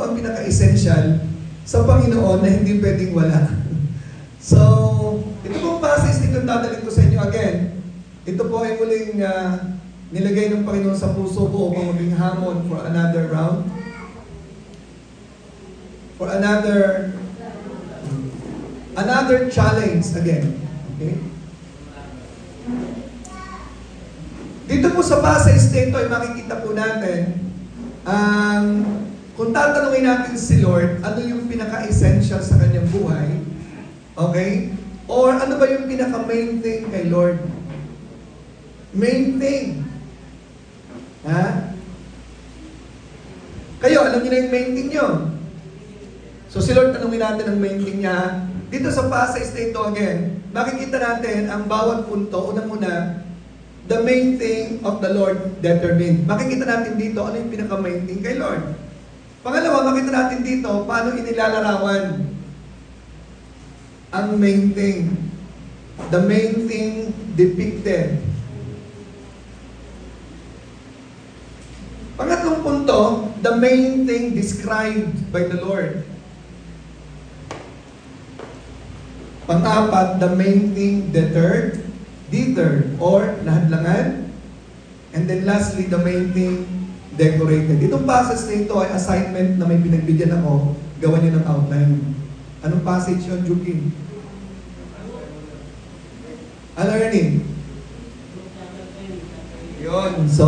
po ang pinaka-essential sa Panginoon na hindi pwedeng wala. So, ito pong passage dito dadalhin ko sa inyo again. Ito po ay muling nilagay ng Panginoon sa puso ko upang maging hamon for another round. For another challenge again. Okay? Dito po sa passage dito ay makikita po natin kung tatanungin natin si Lord, ano yung pinaka-essential sa kanyang buhay? Okay? Or ano ba yung pinaka-main thing kay Lord? Main thing. Ha? Kayo, alam niyo na yung main thing nyo. So si Lord, tanungin natin ang main thing niya. Dito sa passage na ito again, makikita natin ang bawat punto. Una-muna, the main thing of the Lord determined. Makikita natin dito ano yung pinaka-main thing kay Lord. Pangalawa, makita natin dito paano inilalarawan ang main thing. The main thing depicted. Pangatlong punto, the main thing described by the Lord. Pang-apat, the main thing deterred or nahadlangan. And then lastly, the main thing decorated. Itong passage na ito ay assignment na may pinagbigyan ako, gawan niyo ng outline. Anong passage yun, Jukin? Learning. Yun. So,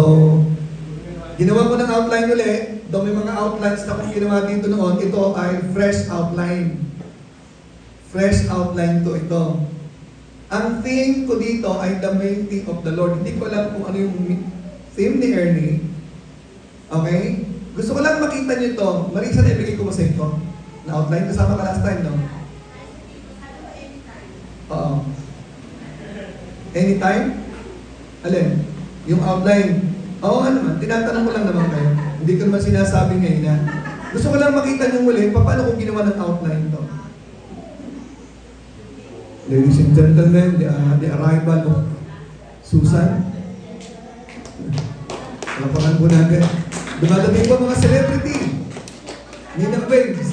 ginawa ko ng outline ulit. Though may mga outlines na kung ginawa dito noon, ito ay fresh outline. Fresh outline to ito. Ang theme ko dito ay the main thing of the Lord. Hindi ko alam kung ano yung theme ni Ernie. Okay? Gusto ko lang makita niyo ito. Marisa, naibigay ko mo sa ito. Na-outline kasama ka last time, no? Oo. Anytime? Alin? Yung outline. Oo nga naman. Tinatanong ko lang naman kayo. Hindi ko naman sinasabi ngayon na. Gusto ko lang makita niyo muli paano kung ginawa ng outline to. Ladies and gentlemen, the arrival of Susan. Lapakan po natin. Dumadating po mga celebrity. Ninang Babes.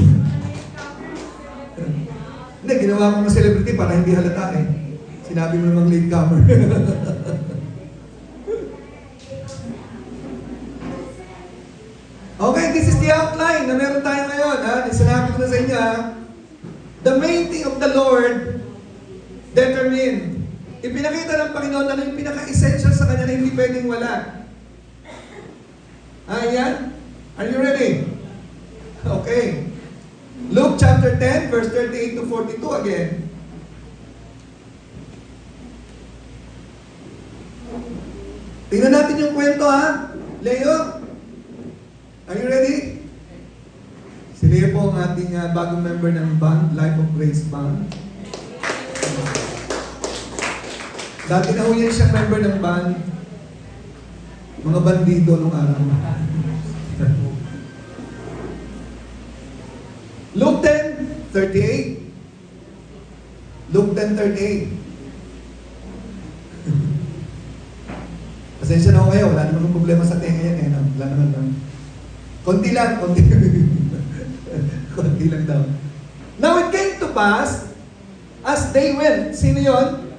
Hindi, ginawa ko mga celebrity para hindi halata eh. Sinabi mo namang latecomer. Okay, this is the outline na meron tayo ngayon. Sinabi ko na sa inyo. The main thing of the Lord determined. Ipinakita ng Panginoon ano yung pinaka-essential sa Kanya na hindi pwedeng wala. Ayan? Are you ready? Okay. Luke chapter 10, verse 38 to 42 again. Tingnan natin yung kwento, ha? Leo? Are you ready? Si Leo po ang ating bagong member ng band, Life of Grace Band. Dati na yan siyang member ng band. Mga bandido nung araw. Luke 10:38. Luke 10:38. Pasensya na ako kayo, wala naman problema sa tenga yan eh. Wala naman lang. Konti lang, konti. Konti lang daw. Now it came to pass, as they went, sino yun?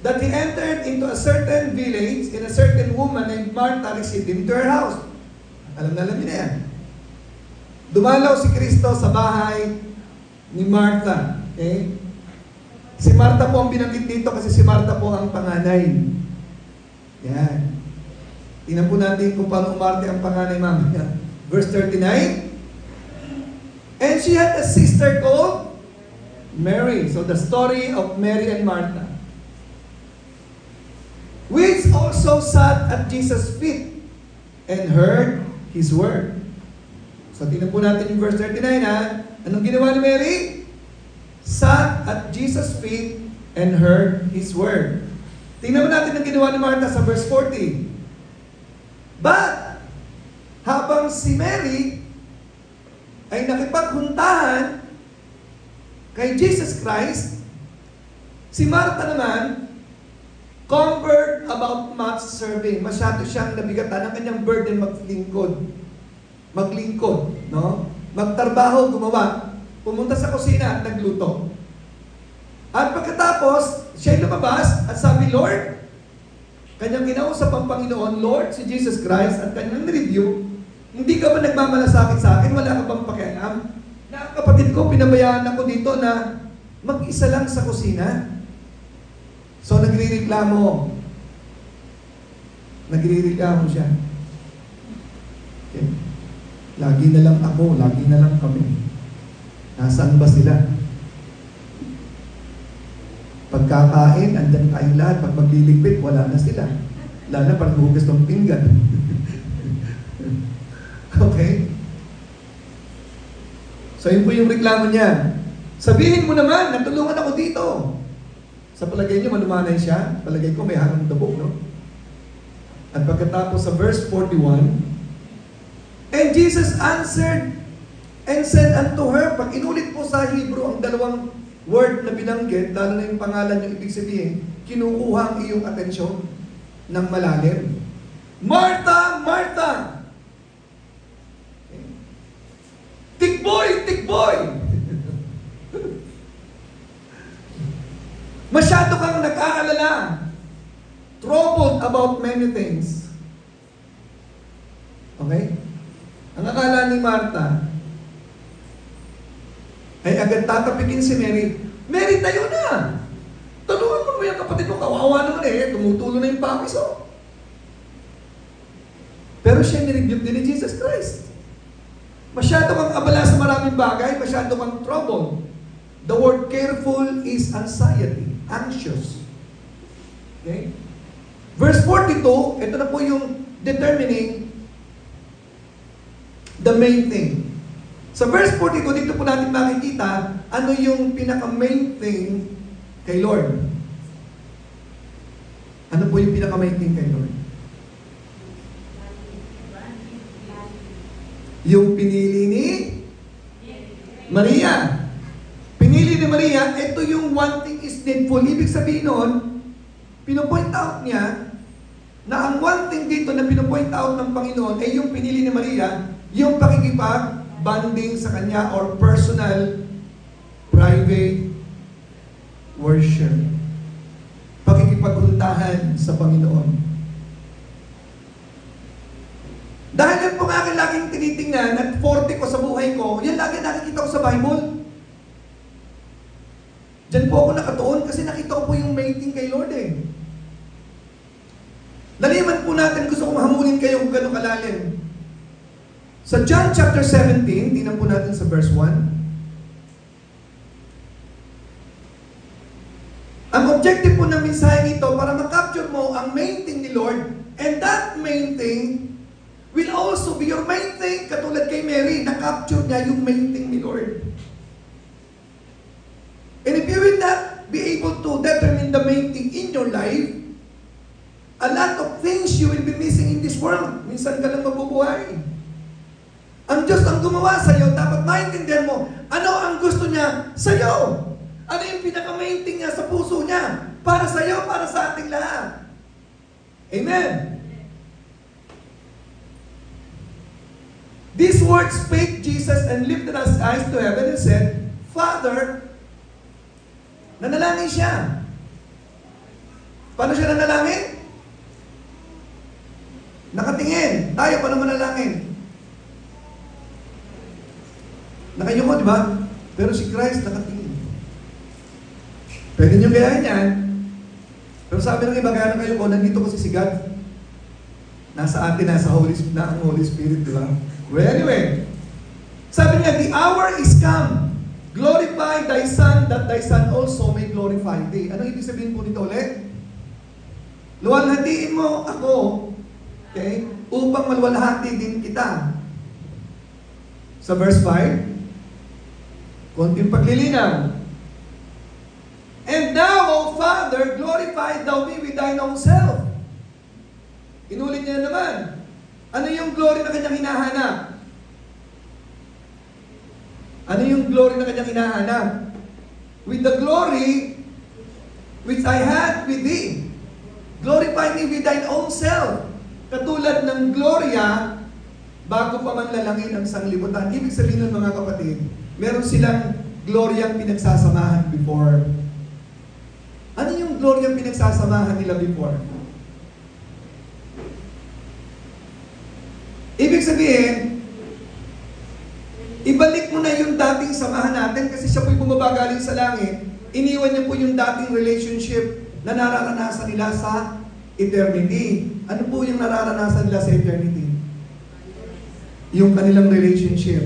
That he entered into a certain village, and a certain woman named Martha received him to her house. Alam niyo na yan. Dumalaw si Kristo sa bahay ni Martha. Okay? Si Martha po ang binanggit dito kasi si Martha po ang panganay. Yan. Tingnan po natin kung paano umarte ang panganay mamaya. Verse 39. And she had a sister called Mary. So the story of Mary and Martha. Which also sat at Jesus' feet and heard His word. So tingnan po natin yung verse 39 ha. Anong ginawa ni Mary? Sat at Jesus' feet and heard His word. Tingnan mo natin ang ginawa ni Martha sa verse 40. But, habang si Mary ay nakipaghuntahan kay Jesus Christ, si Martha naman, convert about much serving. Masyado siyang nabigatan ng kanyang burden maglingkod. Maglingkod, no? magtrabaho, gumawa, pumunta sa kusina at nagluto. At pagkatapos, siya'y lumabas at sabi, Lord, kanyang kinausap ang Panginoon, Lord, si Jesus Christ, at kanyang review, hindi ka ba nagmamalasakit sa akin? Wala ka bang pakialam? Na kapatid ko, pinabayaan ako dito na mag-isa lang sa kusina. So, nagre-reklamo siya. Okay. Lagi na lang ako, lagi na lang kami. Nasaan ba sila? Pagkakain, andyan tayong lahat. Pag magliligpit, wala na sila. Lalo na pag hugas ng pinggan. Okay? So, yun po yung reklamo niya. Sabihin mo naman, natulungan ako dito. Sa palagay niyo, malumanay siya. Palagay ko, may harang dabog, no? At pagkatapos sa verse 41, and Jesus answered and said unto her, pag inulit po sa Hebrew ang dalawang word na binanggit, lalo na yung pangalan yung ibig sabihin, kinukuha ang iyong atensyon ng malalim. Martha, Martha! Okay. Tikboy, tikboy! Masyado kang nag-aalala. Troubled about many things. Okay? Ang akala ni Martha, ay agad tatapikin si Mary. Mary, tayo na! Tulungan mo naman yung kapatid mo. Kawawa naman eh. Tumutulo na yung pakis, oh. Pero siya nirebuke din ni Jesus Christ. Masyado kang abala sa maraming bagay. Masyado kang trouble. The word careful is anxiety. Anxious. Okay? Verse 42, ito na po yung determining the main thing. Sa verse 42, dito po natin makikita ano yung pinaka-main thing kay Lord. Ano po yung pinaka-main thing kay Lord? Yung pinili ni Maria. Pinili ni Maria, ito yung one thing is needful. Ibig sabihin nun, pinupoint out niya na ang one thing dito na pinupoint out ng Panginoon ay yung pinili ni Maria, yung pakikipag-bonding sa Kanya or personal, private worship. Pakikipaghuntahan sa Panginoon. Dahil yan po ang akin laging tinitingnan at 40 ko sa buhay ko, yan lagi nakikita ko sa Bible. Diyan po ako nakatuon kasi nakita ko po yung main thing kay Lord eh. Laliman po natin, gusto kong hamulin kayo kung gano'ng kalalim. Sa John chapter 17, tingnan po natin sa verse 1. Ang objective po ng mensahe ito para makapture mo ang main thing ni Lord, and that main thing will also be your main thing. Katulad kay Mary, nakapture niya yung main thing ni Lord. And if you will not be able to determine the main thing in your life, a lot of things you will be missing in this world. Minsan ka lang mabubuhay. Ang Diyos ang gumawa sa iyo, dapat maintindihan mo, ano ang gusto niya sa iyo? Ano yung pinaka-main thing niya sa puso niya? Para sa iyo, para sa ating lahat. Amen. These words spake Jesus and lifted his eyes to heaven and said, Father, nanalangin siya. Paano siya nanalangin? Nakatingin. Tayo, paano manalangin? Nakayuko, di ba? Pero si Christ nakatingin. Pwede nyo gayahin yan. Pero sabi ng iba, kaya nakayuko, nandito kasi si God. Nasa atin, nasa ang Holy Spirit, di ba? Well, anyway. Sabi niya, the hour is come. Glorify thy Son, that thy Son also may glorify thee. Ano ibig sabihin po nito ulit? Luwalhatiin mo ako, okay, upang maluwalhati din kita. Sa verse 5, konting paglilinaw. And thou, O Father, glorify thou me with thine own self. Inulit niya naman. Ano yung glory na kanyang hinahanap? Ano yung glory na kanyang hinahanap? With the glory which I had with thee. Glorify me with thine own self. Katulad ng gloria bago pa man lalangin ang sanglibutan. Ibig sabihin ng mga kapatid, meron silang gloryang pinagsasamahan before. Ano yung gloryang pinagsasamahan nila before? Ibig sabihin, ibalik mo na yung dating samahan natin kasi siya po'y bumaba galing sa langit. Iniwan niya po yung dating relationship na nararanasan nila sa eternity. Ano po yung nararanasan nila sa eternity? Yung kanilang relationship.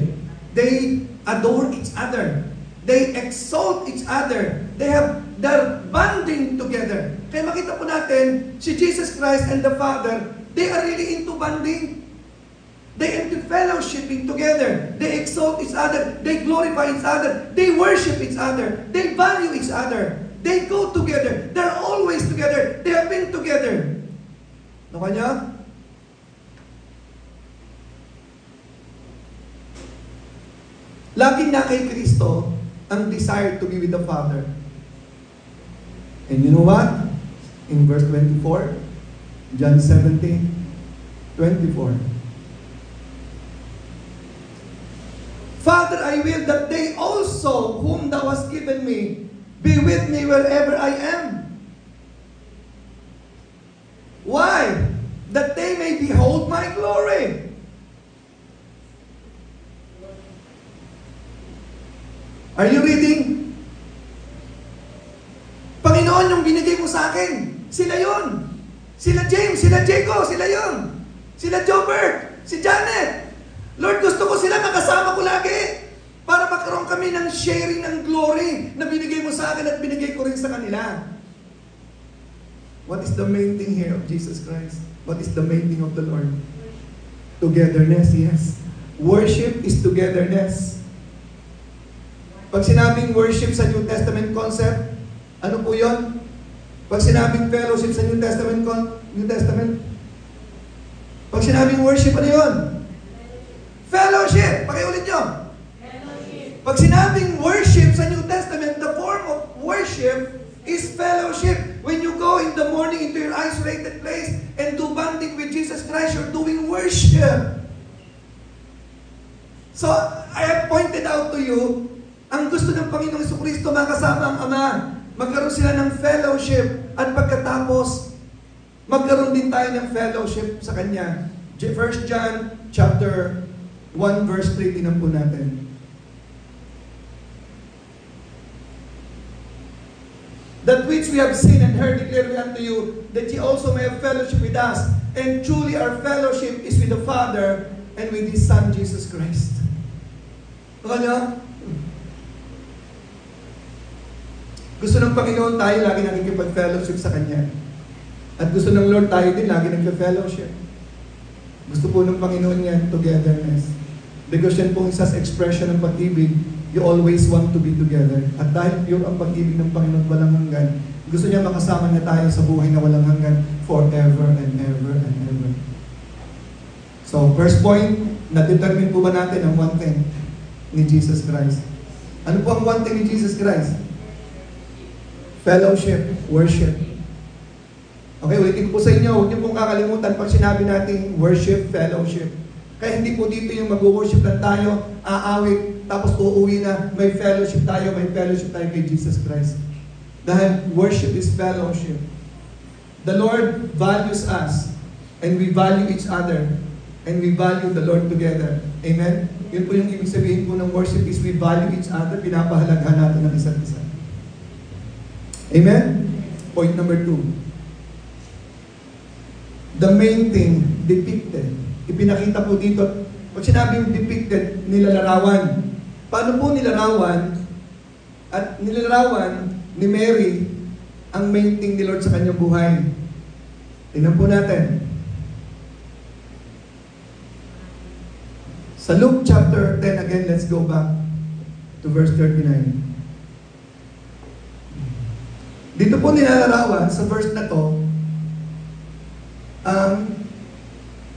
They adore each other. They exalt each other. They're bonding together. Kaya makita po natin, si Jesus Christ and the Father, they are really into bonding. They into fellowshipping together. They exalt each other. They glorify each other. They worship each other. They value each other. They go together. They're always together. They have been together. Ano kanya? Lagi na kay Kristo ang desire to be with the Father. And you know what? In verse 24, John 17:24. Father, I will that they also, whom thou hast given me, be with me wherever I am. Why? That they may behold my glory. Are you reading? Panginoon, yung binigay mo sa akin, sila yun. Sila James, sila Jacob, sila yun. Sila Jobert, si Janet. Lord, gusto ko sila makasama ko lagi para magkaroon kami ng sharing ng glory na binigay mo sa akin at binigay ko rin sa kanila. What is the main thing here of Jesus Christ? What is the main thing of the Lord? Togetherness, yes. Worship is togetherness. Pag sinabing worship sa New Testament concept, ano po yun? Pag sinabing fellowship sa New Testament, pag sinabing worship, ano yun? Fellowship! Pakiulit nyo. Fellowship. Pag sinabing worship sa New Testament, the form of worship is fellowship. When you go in the morning into your isolated place and do bonding with Jesus Christ, you're doing worship. So, I have pointed out to you, ang gusto ng Panginoong Jesucristo makasama ang Ama. Magkaroon sila ng fellowship at pagkatapos, magkaroon din tayo ng fellowship sa Kanya. 1 John chapter 1 verse 3, tinan po natin. That which we have seen and heard declare we unto you, that ye also may have fellowship with us. And truly our fellowship is with the Father and with His Son, Jesus Christ. Kanya? Gusto ng Panginoon tayo lagi nakikipag-fellowship sa Kanya. At gusto ng Lord tayo din lagi nagka-fellowship. Gusto po ng Panginoon yan, togetherness. Because yan pong isa sa expression ng pag-ibig, you always want to be together. At dahil pure ang pag-ibig ng Panginoon walang hanggan, gusto niya makasama niya tayo sa buhay na walang hanggan forever and ever and ever. So, first point, na-determine po ba natin ang one thing ni Jesus Christ? Ano po ang one thing ni Jesus Christ? Fellowship, worship. Okay, ulitin ko po sa inyo, huwag niyo pong kakalimutan pag sinabi natin worship, fellowship. Kaya hindi po dito yung mag-worship lang tayo, aawit, tapos uuwi na, may fellowship tayo kay Jesus Christ. Dahil worship is fellowship. The Lord values us, and we value each other, and we value the Lord together. Amen? Yun po yung ibig sabihin po ng worship is we value each other, pinapahalagahan natin ng isa't isa. Amen? Point number 2. The main thing depicted. Ipinakita po dito, pag sinabing depicted, nilalarawan. Paano po nilarawan? At nilalarawan ni Mary ang main thing ni Lord sa kanyang buhay. Tingnan po natin. Sa Luke chapter 10, again, let's go back to verse 39. Dito po nilalarawan sa verse na to ang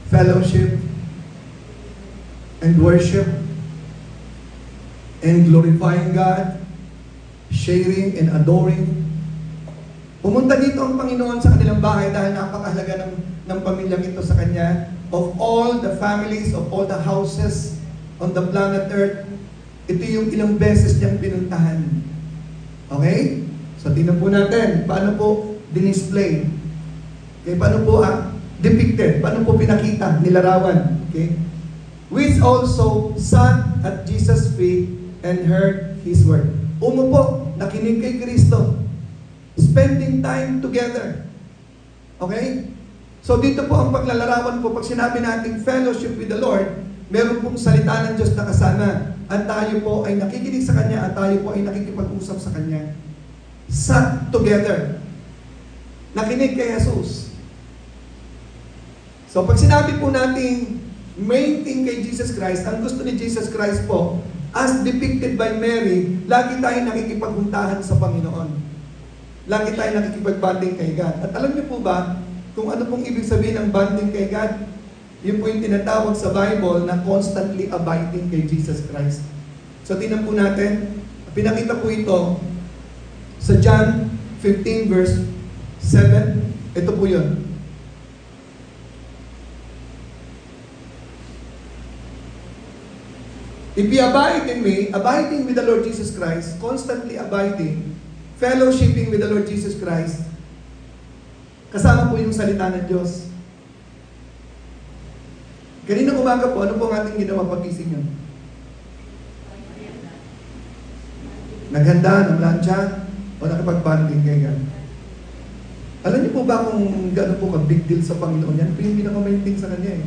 fellowship and worship and glorifying God, sharing and adoring. Pumunta dito ang Panginoon sa kanilang bahay dahil napakahalaga ng pamilyang ito sa Kanya. of all the families, of all the houses on the planet Earth. Ito yung ilang beses niyang pinuntahan. Okay? So, tingnan po natin, paano po dinisplay? Okay, paano po depicted? Paano po pinakita, nilarawan? Okay? Which also sat at Jesus' feet and heard His word. Umupo, nakinig kay Kristo. Spending time together. Okay? So dito po ang paglalarawan po, pag sinabi nating fellowship with the Lord, meron pong salita ng Diyos na kasama. At tayo po ay nakikinig sa Kanya at tayo po ay nakikipag-usap sa Kanya. Sat together. Nakinig kay Jesus. So pag sinabi po nating main thing kay Jesus Christ, ang gusto ni Jesus Christ po, as depicted by Mary, lagi tayo nakikipaghuntahan sa Panginoon. Lagi tayo nakikipag-bonding kay God. At alam niyo po ba, kung ano pong ibig sabihin ng bonding kay God? Yun po yung tinatawag sa Bible na constantly abiding kay Jesus Christ. So tingnan po natin, pinakita po ito sa John 15 verse 7. Ito po yun. If you abide in me, abiding with the Lord Jesus Christ, constantly abiding, fellowshipping with the Lord Jesus Christ, kasama po yung salita ng Diyos. Kaninang umaga po, ano po ang ating ginawa pagising yun? Naghanda ng lansya o nakipag-bonding kay God? Alam niyo po ba kung gano'n po ka-big deal sa Panginoon yan? Ito yung pinaka-main thing sa Kanya eh.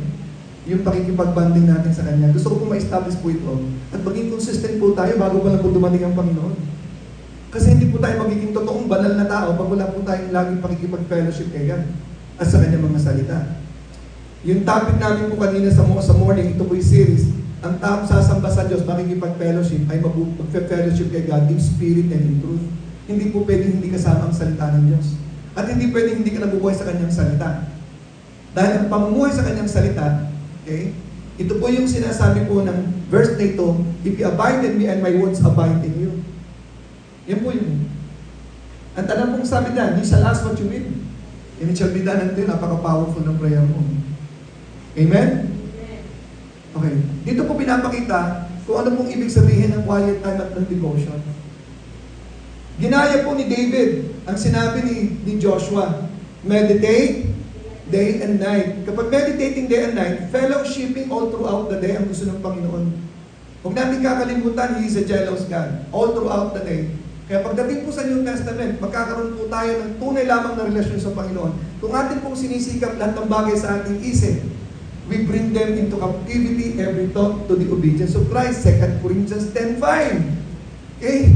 Yung pakikipag-bonding natin sa Kanya. Gusto ko po ma-establish po ito. At maging consistent po tayo bago pa lang po dumating ang Panginoon. Kasi hindi po tayo magiging totoong banal na tao pag wala po tayong laging pakikipag-fellowship kay God at sa Kanyang mga salita. Yung topic namin po kanina sa morning, ito po yung series, ang taong sasamba sa Diyos, makikipag-fellowship, ay mag-fellowship kay God in spirit and in truth. Hindi po pwedeng hindi kasama ang salita ng Diyos. At hindi pwedeng hindi ka nabubuhay sa Kanyang salita. Dahil ang pamumuhay sa Kanyang salita, okay, ito po yung sinasabi po ng verse na ito, if you abide in me and my words abide in you. Yan po yun. At alam pong sabi na, you shall ask what you will. And it shall be done unto you. Napaka-powerful ng prayer mo. Amen? Okay. Dito po pinapakita kung ano pong ibig sabihin ng quiet time at ng devotion. Ginaya po ni David ang sinabi ni Joshua, meditate day and night. Kapag meditating day and night, fellowshipping all throughout the day ang gusto ng Panginoon. Huwag natin kakalimutan, He is a jealous God. All throughout the day. Kaya pagdating po sa New Testament, magkakaroon po tayo ng tunay lamang na relasyon sa Panginoon. Kung atin pong sinisikap lahat ng bagay sa ating isip, we bring them into captivity, every thought to the obedience of Christ. 2 Corinthians 10:5. Okay?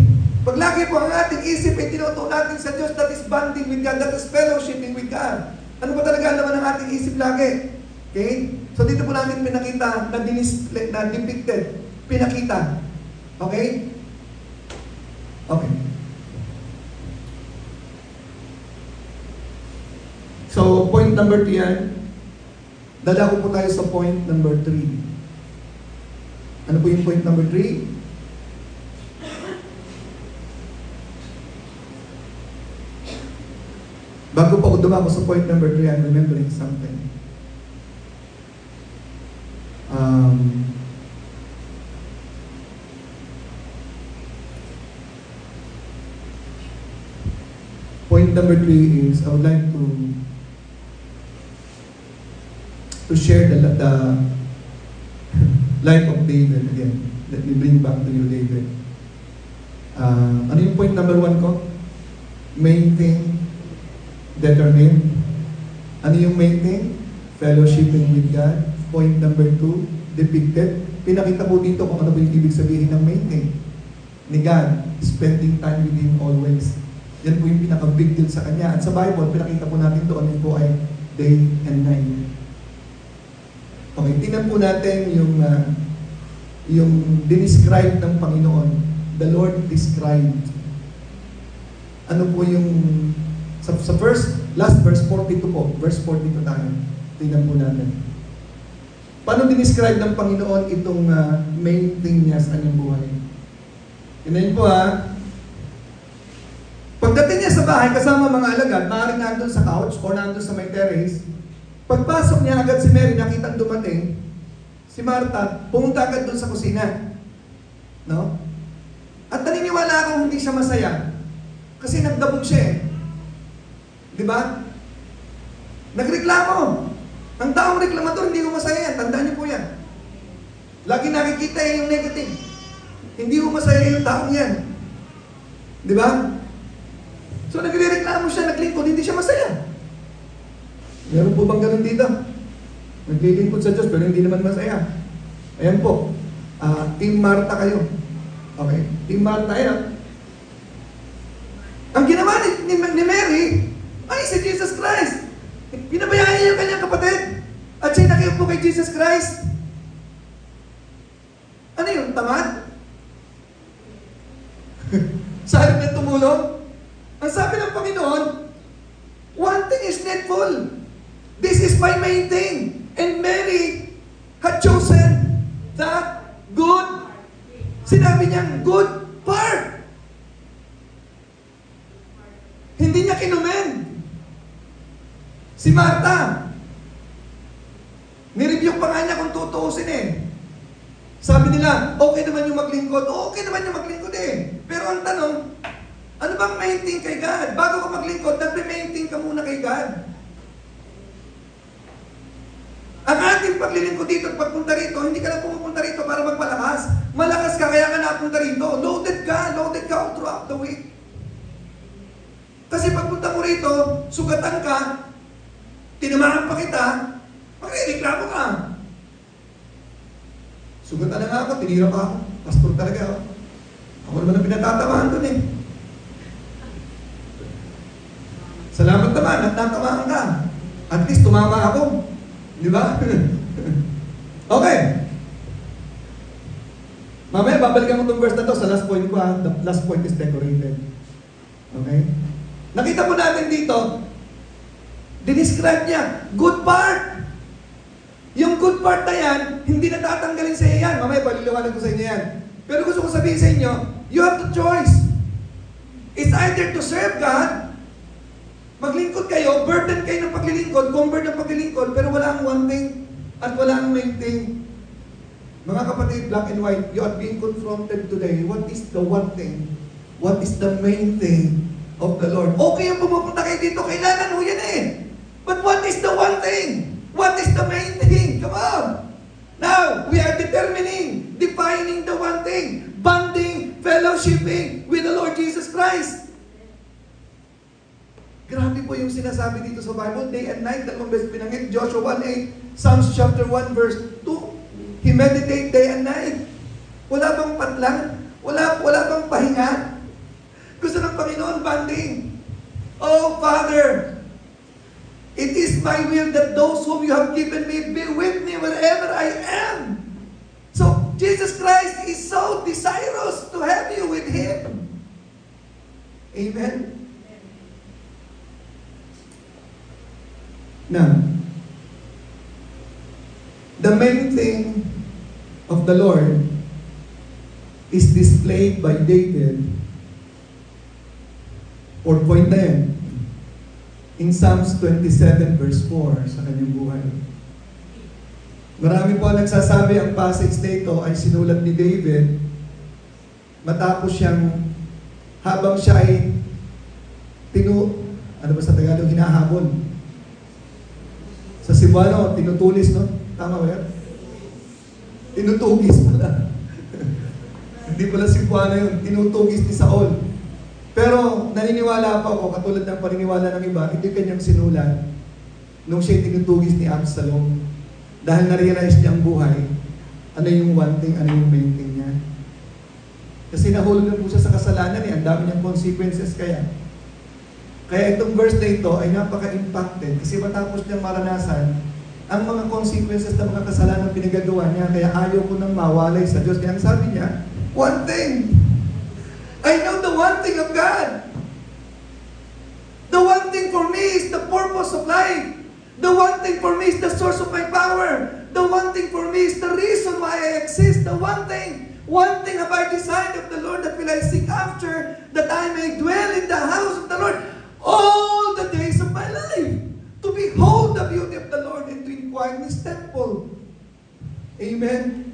Pag lagi po ang ating isip ay tinutuon natin sa Diyos, that is bonding with God, that is fellowshipping with God. Ano ba talaga naman ang ating isip lagi? Okay? So dito po natin pinakita na depicted. Pinakita. Okay? Okay. So, point number 2 yan. Dadako po tayo sa point number 3. Ano po yung point number 3? Bago po ako dumako sa point number 3, I'm remembering something. Point number 3 is, I would like to share the life of David again. Let me bring back to you David. Ano yung point number 1 ko? Main thing, determined. Ano yung main thing? Fellowshipping with God. Point number 2, depicted. Pinakita po dito kung ano ba yung ibig sabihin ng main thing ni God, spending time with Him always. Yan po yung pinaka-big deal sa Kanya. At sa Bible, pinakita po natin doon, yun po ay day and night. Okay, tingnan po natin yung dinescribe ng Panginoon. The Lord described. Ano po yung sa last verse 42 po, verse 42 tayo. Tingnan po natin. Paano dinescribe ng Panginoon itong main thing niya sa kanyang buhay? Tingnan po Pagdating niya sa bahay kasama mga alagad, maaaring nandun sa couch o nandun sa may terrace, Pagpasok niya agad si Mary, nakitang dumating, si Martha, pumunta agad doon sa kusina. No? At naniniwala akong hindi siya masaya. Kasi nagdabog siya eh. Di ba? Nagreklamo. Ang taong reklamador, hindi ko masaya yan. Tandaan niyo po yan. Lagi nakikita yung negative. Hindi ko masaya yung taong yan. Di ba? So nagreklamo siya, naglingkod, hindi siya masaya. Meron po bang ganun dito? Naglilingkod sa Diyos, pero hindi naman masaya. Ayan po. Team Martha kayo. Okay? Team Martha, ayan. Ang ginawa ni Mary, ay si Jesus Christ. Pinabayaan niya yung kanyang kapatid. At siya nakiupo kay Jesus Christ. Ano yun? Tamad? Sa halip na tumulong? Ang sabi ng Panginoon, one thing is needful. This is my main thing. And Mary had chosen that good, sinabi niyang good part. Hindi niya kinumen. Si Martha, nireview pa nga niya kung tutuusin eh. Sabi nila, okay naman yung maglingkod. Okay naman yung maglingkod eh. Pero ang tanong, ano bang main thing kay God? Bago ka maglingkod, nagpe-main ka muna kay God. Ang ating paglilingkod dito at pagpunta rito, hindi ka lang pumupunta rito para magpalakas. Malakas ka, kaya ka napunta rito. Loaded ka all throughout the week. Kasi pagpunta mo rito, sugatan ka, tinamaan pa kita, magreklamo ka. Sugatan na nga ako, tinira pa ako. Pastor talaga ako. Ako naman ang pinatatamaan doon eh. Salamat naman at natamaan ka. At least tumama ako. Di ba? Okay. Mamaya, babalikan mo itong verse na to sa last point ko. The last point is decorated. Okay? Nakita po natin dito, dinescribe niya, good part. Yung good part na yan, hindi natatanggalin sa iyo yan. Mamaya, paliliwanag ko sa inyo yan. Pero gusto ko sabihin sa inyo, you have the choice. It's either to serve God, maglingkod kayo, burden kayo ng paglilingkod, convert ng paglilingkod, pero wala ang one thing at wala ang main thing. Mga kapatid, black and white, you are being confronted today. What is the one thing? What is the main thing of the Lord? Okay yung pumupunta kayo dito, kailangan mo yan eh. But what is the one thing? What is the main thing? Come on! Now, we are determining, defining the one thing, bonding, fellowshipping with the Lord Jesus Christ. Grabe po yung sinasabi dito sa Bible, day and night, dalawang beses pinanggit, Joshua 1:8, Psalms chapter 1 verse 2. He meditate day and night. Wala bang patlang? Wala bang pahinga? Gusto ng Panginoon, bonding. Oh, Father, it is my will that those whom you have given me be with me wherever I am. So, Jesus Christ is so desirous to have you with Him. Amen? Now, the main thing of the Lord is displayed by David, or point na yan, in Psalms 27 verse 4 sa kanyang buhay. Marami po nagsasabi ang passage na ito ay sinulat ni David matapos siyang, habang siya ay ano ba sa Tagalog, hinahabol. Sa Cebuano, tinutulis, no? Tama ba yan? Tinutugis pala. Hindi pala Cebuano yun, tinutugis ni Saul. Pero naniniwala pa ako, katulad ng paniniwala ng iba, hindi kanyang sinulat nung siya tinutugis ni Absalom. Dahil na-realize niya ang buhay, ano yung one thing, ano yung main thing niya. Kasi nahulog na po siya sa kasalanan eh, ang dami niyang consequences kaya. Kaya itong verse na ito ay napaka-impacted kasi matapos niyang maranasan ang mga consequences ng mga kasalanan pinagagawa niya, kaya ayaw ko nang mawalay sa Diyos. Kaya ang sabi niya, one thing, I know the one thing of God. The one thing for me is the purpose of life. The one thing for me is the source of my power. The one thing for me is the reason why I exist. The one thing have I desired of the Lord, that will I seek after, that I may dwell in the house of the Lord all the days of my life. To be behold the beauty of the Lord and to inquire in His temple. Amen?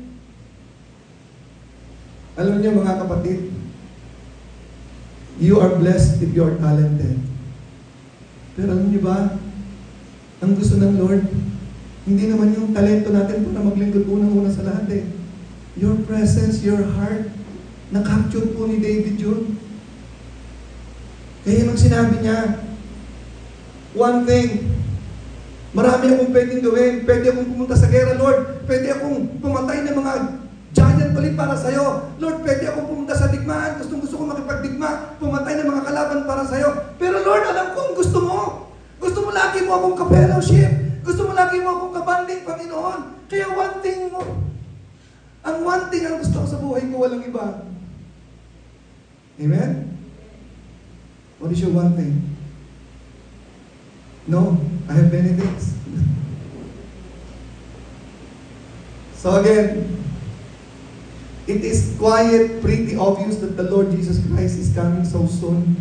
Alam niyo mga kapatid, you are blessed if you are talented. Pero alam niyo ba, ang gusto ng Lord, hindi naman yung talento natin po na maglingkod unang-una sa lahat eh. Your presence, your heart, na-capture po ni David yun. Kaya nung sinabi niya, one thing, marami akong pwedeng gawin. Pwede akong pumunta sa gera, Lord. Pwede akong pumatay ng mga giant ulit para sa'yo. Lord, pwede akong pumunta sa digmaan. Gusto ko makipagdigma. Pumatay ng mga kalaban para sa'yo. Pero Lord, alam ko ang gusto mo. Gusto mo lagi mo akong ka-fellowship. Gusto mo lagi mo akong kabanding, Panginoon. Kaya one thing mo, ang one thing ang gusto ko sa buhay ko, walang iba. Amen? What is your one thing? No, I have many things. So again, it is quiet, pretty obvious that the Lord Jesus Christ is coming so soon.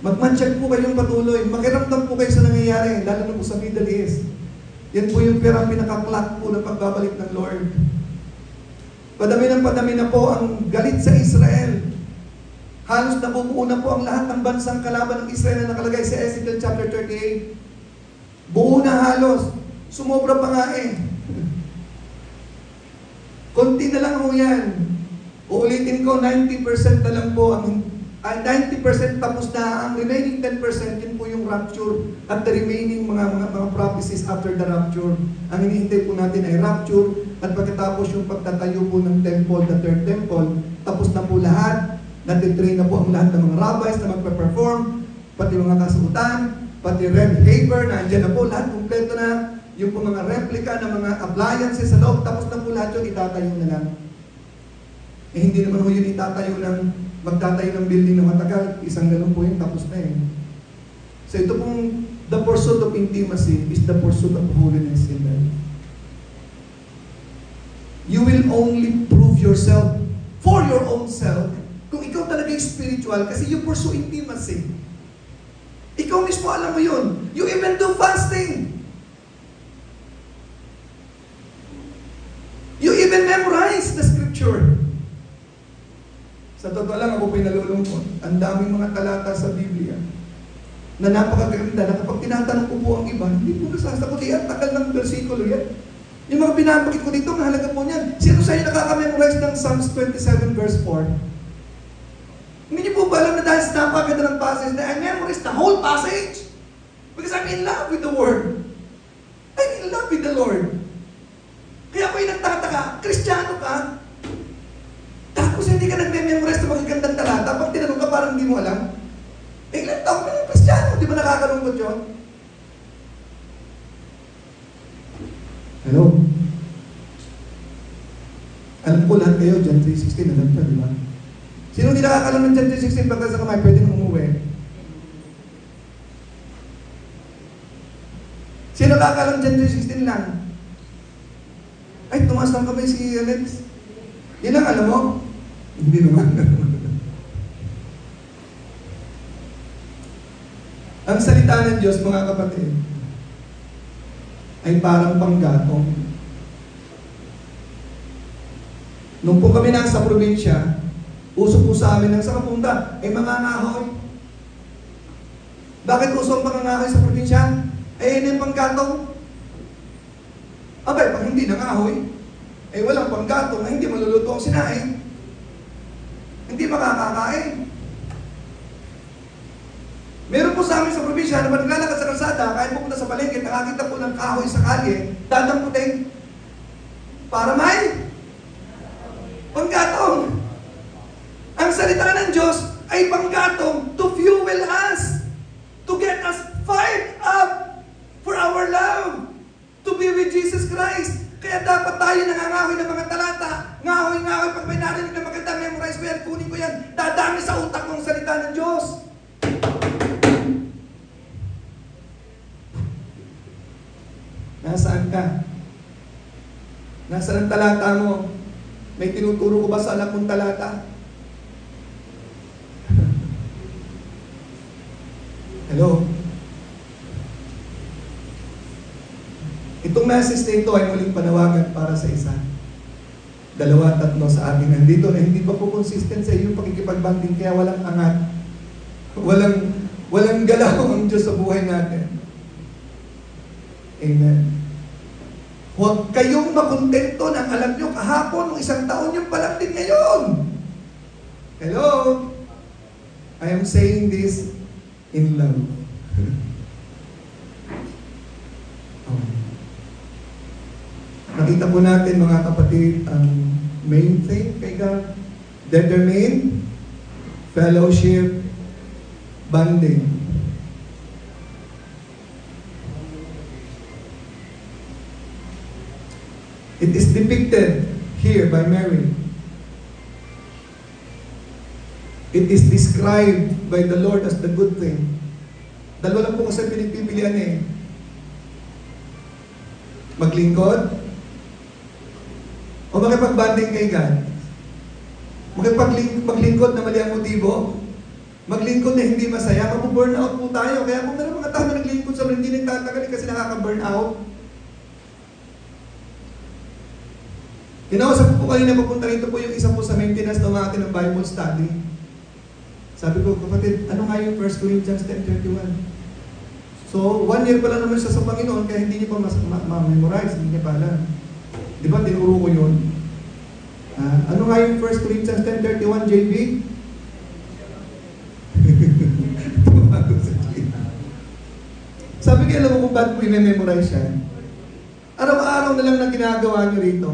Magmansyag po kayong patuloy. Makiramdam po kayo sa nangyayari, lalo na po sa Middle East. Yan po yung pinaka-clock po ng pagbabalik ng Lord. Padami na po ang galit sa Israel. Halos nabubuo na po ang lahat ng bansang kalaban ng Israel na nakalagay sa Ezekiel chapter 38. Buo na halos. Sumobra pa nga eh. Konti na lang ho yan. Uulitin ko, 90% na lang po ang 90% tapos na. Ang remaining 10% yun po yung rapture at the remaining mga prophecies after the rapture. Ang hinihintay po natin ay rapture at pagkatapos yung pagtatayo po ng temple, the third temple, tapos na po lahat. Natitrain na po ang lahat ng mga rabbis na magpe-perform, pati mga kasuotan, pati red haber, nandiyan na po, lahat kompleto na, yung po mga replica ng mga appliances sa loob, tapos na po lahat yun, itatayo na lang. Eh hindi naman po yun itatayo ng, magtatayo ng building na matagal, isang ganun po yun, tapos na eh. So ito pong, the pursuit of intimacy is the pursuit of holiness in life. You will only prove yourself for your own self kung ikaw talaga yung spiritual, kasi you pursue intimacy. Ikaw mismo alam mo yun. You even do fasting. You even memorize the scripture. Sa totoo lang, ako po'y nalulungkot. Ang daming mga talata sa Biblia na napakaganda na kapag tinatanong ko po ang iba, hindi po nasasagot. Ang tagal ng versikulo yan. Yung mga binabakit ko dito, mahalaga po niyan. Sino sa inyo nakaka-memorize ng Psalms 27 verse 4? Hindi niyo po ba alam na dahil sa napakaganda ng passage na I memorize the whole passage? Because I'm in love with the Word. I'm in love with the Lord. Kaya ako yung nagtataka, Kristiyano ka, tapos hindi ka nagme-memorize ng magagandang talata, pag tinanong ka parang hindi mo alam, eh ilang taon ka ng Kristiyano, di ba nakakalungkot yun? Hello? Alam ko lahat kayo, John 3:16, alam ka, di ba? Sino hindi nakakalam ng John 3:16 pagka sa kamay, pwede nang umuwi? Sino nakakalam John 3:16 lang? Ay, tumaas lang kamay si Alex. Yan lang alam mo? Hindi naman. Ang salita ng Diyos, mga kapatid, ay parang panggatong. Nung po kami nasa probinsya, uso po sa amin ng sa kapunta, ay mangangahoy. Bakit uso ang mangangahoy sa probinsya? Ay yun yung panggatong. Abay, pag hindi nangahoy, ay walang panggatong na hindi maluluto ang sinain. Hindi makakakain. Meron po sa amin sa probinsya na naglalakad sa kalsada, kahit pupunta sa palengke, nakakita po ng kahoy sa kalye, dadamputin para may panggatong. Ang salita ng Diyos ay panggatong to fuel us, to get us fired up for our love, to be with Jesus Christ. Kaya dapat tayo nangangahoy ng mga talata. Ngahoy-ngahoy, pag may narinig na maganda, memorize ko yan, kunin ko yan. Dadami sa utak ng salita ng Diyos. Nasaan ka? Nasaan ang talata mo? May tinuturo ko ba sa anak mong talata? Hello? Itong message na ito ay muling panawagan para sa isa. 2, 3 sa ating nandito na hindi pa po consistent sa iyong pakikipagbanding, kaya walang angat. Walang galaw ang Diyos sa buhay natin. Amen. Huwag kayong makontento ng alam nyo kahapon, nung 1 taon yung palang din ngayon. Hello? I am saying this in love. Nakita po natin mga kapatid ang main thing kay God. Determine, fellowship, bonding. It is depicted here by Mary. It is described by the Lord as the good thing. Dalawa lang po kasi pinipilian eh. Maglingkod, o makipagbanding kay God. Maglingkod na mali ang motibo. Maglingkod na hindi masaya. Mabu-burn out po tayo. Kaya kung meron mga tao na naglingkod sa hindi nagtatagal kasi nakaka-burn out. Kinausap ko po kanina papunta rito po yung isa po sa maintenance na natin ng Bible study. Sabi ko, kapatid, ano nga yung 1 Corinthians 10:31? So, 1 year pa lang naman siya sa Panginoon kaya hindi niya pa ma-memorize, hindi niya pa alam. Di ba, tinuro ko yun? Ano nga yung 1 Corinthians 10:31, JB? Sabi ko, alam mo kung ba't mo i-memorize yan? Araw-araw na lang na ginagawa nyo rito,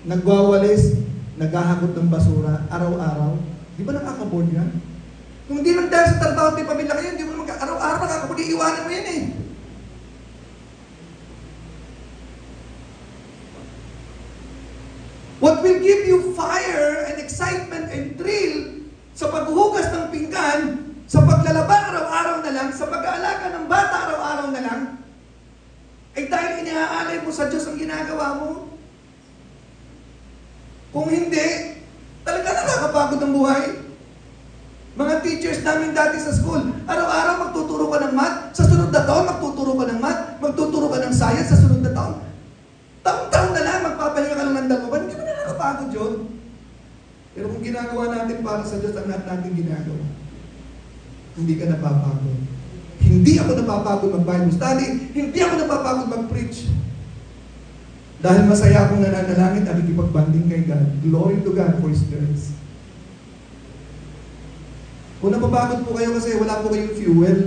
nagwawalis, naghahakot ng basura, araw-araw. Di ba nakaka-board yan? Kung hindi lang dahil sa trabaho at may pamilya kayo, hindi mo naman araw-araw nakaka-board, iiwanan mo yan eh. What will give you fire and excitement and thrill sa paghuhugas ng pinggan, sa paglalaba araw-araw na lang, sa pag-aalaga ng bata araw-araw na lang, ay dahil iniaalay mo sa Diyos ang ginagawa mo. Kung hindi, talaga nakakapagod ang buhay. Mga teachers namin dati sa school, araw-araw magtuturo ka ng math, sa sunod na taon magtuturo ka ng math, magtuturo ka ng science sa sunod na taon. Taon-taon na lang, magpapahinga ka lang ng dalawa, hindi mo na nakapagod yun. Pero kung ginagawa natin para sa Diyos ang lahat natin ginagawa, hindi ka napapagod. Hindi ako napapagod mag-Bible study, hindi ako napapagod mag-preach. Dahil masaya akong nananalangin at ikipagbanding kay God. Glory to God for His grace. Kung napapagod po kayo kasi wala po kayong fuel,